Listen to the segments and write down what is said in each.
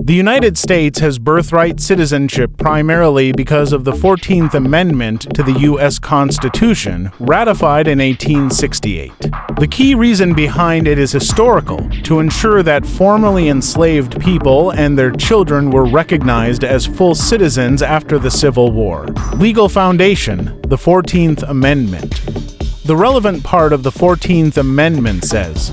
The United States has birthright citizenship primarily because of the 14th Amendment to the U.S. Constitution, ratified in 1868. The key reason behind it is historical, to ensure that formerly enslaved people and their children were recognized as full citizens after the Civil War. Legal foundation: the 14th Amendment. The relevant part of the 14th Amendment says,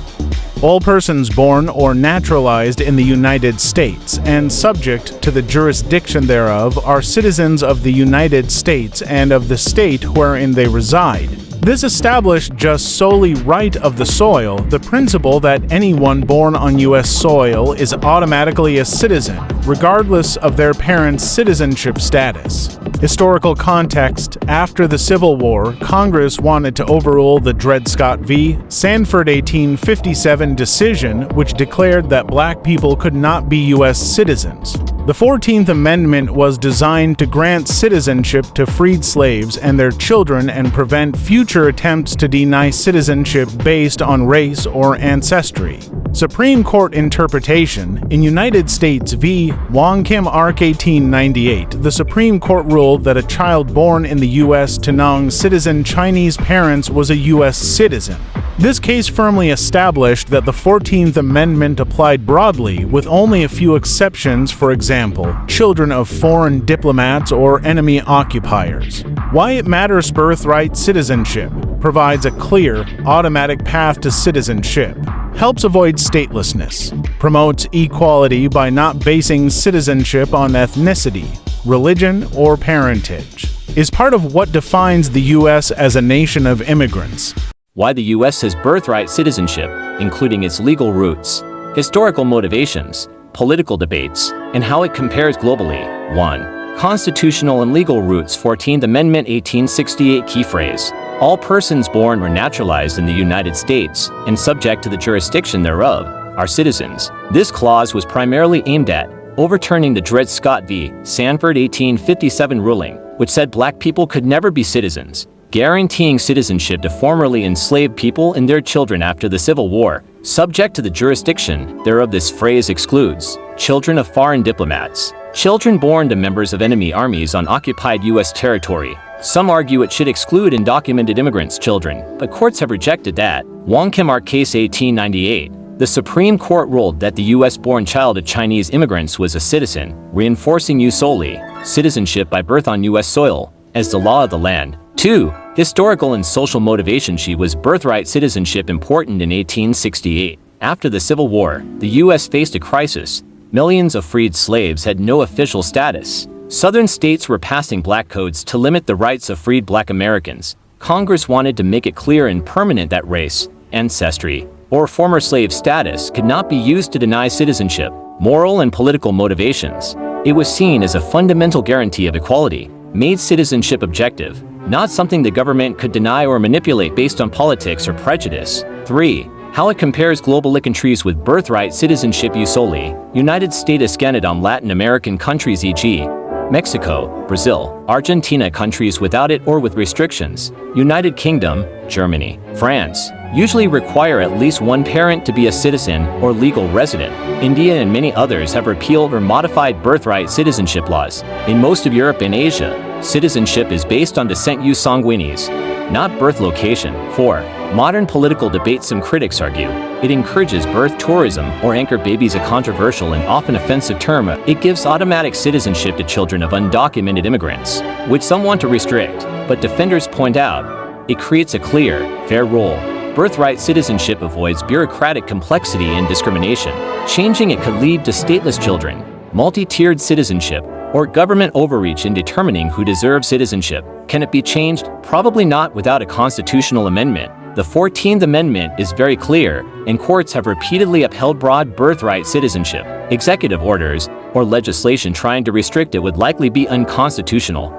"All persons born or naturalized in the United States and subject to the jurisdiction thereof are citizens of the United States and of the state wherein they reside." This established just solely right of the soil, the principle that anyone born on U.S. soil is automatically a citizen, regardless of their parents' citizenship status. Historical context: after the Civil War, Congress wanted to overrule the Dred Scott v. Sandford 1857 decision, which declared that black people could not be U.S. citizens. The 14th Amendment was designed to grant citizenship to freed slaves and their children and prevent future attempts to deny citizenship based on race or ancestry. Supreme Court interpretation: in United States v. Wong Kim Ark 1898, the Supreme Court ruled that a child born in the U.S. to non-citizen Chinese parents was a U.S. citizen. This case firmly established that the 14th Amendment applied broadly, with only a few exceptions, for example, children of foreign diplomats or enemy occupiers. Why it matters: birthright citizenship provides a clear, automatic path to citizenship, helps avoid statelessness, promotes equality by not basing citizenship on ethnicity, religion, or parentage, is part of what defines the U.S. as a nation of immigrants. Why the U.S. has birthright citizenship, including its legal roots, historical motivations, political debates, and how it compares globally. 1. Constitutional and legal roots. 14th Amendment 1868. Key phrase: all persons born or naturalized in the United States and subject to the jurisdiction thereof are citizens. This clause was primarily aimed at overturning the Dred Scott v. Sandford 1857 ruling, which said black people could never be citizens, guaranteeing citizenship to formerly enslaved people and their children after the Civil War, subject to the jurisdiction thereof. This phrase excludes children of foreign diplomats, children born to members of enemy armies on occupied U.S. territory. Some argue it should exclude undocumented immigrants' children, but courts have rejected that. Wong Kim Ark case 1898. The Supreme Court ruled that the U.S.-born child of Chinese immigrants was a citizen, reinforcing jus soli, citizenship by birth on U.S. soil, as the law of the land. 2. Historical and social motivation. She was birthright citizenship important in 1868. After the Civil War, the U.S. faced a crisis. Millions of freed slaves had no official status. Southern states were passing black codes to limit the rights of freed black Americans. Congress wanted to make it clear and permanent that race, ancestry, or former slave status could not be used to deny citizenship. Moral and political motivations. It was seen as a fundamental guarantee of equality, made citizenship objective, not something the government could deny or manipulate based on politics or prejudice. 3. How it compares global countries with birthright citizenship. Jus soli, United States. Canada. Latin American countries e.g. Mexico, Brazil, Argentina. Countries without it or with restrictions. United Kingdom, Germany, France, usually require at least one parent to be a citizen or legal resident. India and many others have repealed or modified birthright citizenship laws. In most of Europe and Asia, citizenship is based on descent jus sanguinis, not birth location. 4. Modern political debate. Some critics argue it encourages birth tourism or anchor babies, a controversial and often offensive term. It gives automatic citizenship to children of undocumented immigrants, which some want to restrict, but defenders point out it creates a clear, fair rule. Birthright citizenship avoids bureaucratic complexity and discrimination. Changing it could lead to stateless children, multi-tiered citizenship, or government overreach in determining who deserves citizenship. Can it be changed? Probably not without a constitutional amendment. The 14th Amendment is very clear, and courts have repeatedly upheld broad birthright citizenship. Executive orders or legislation trying to restrict it would likely be unconstitutional.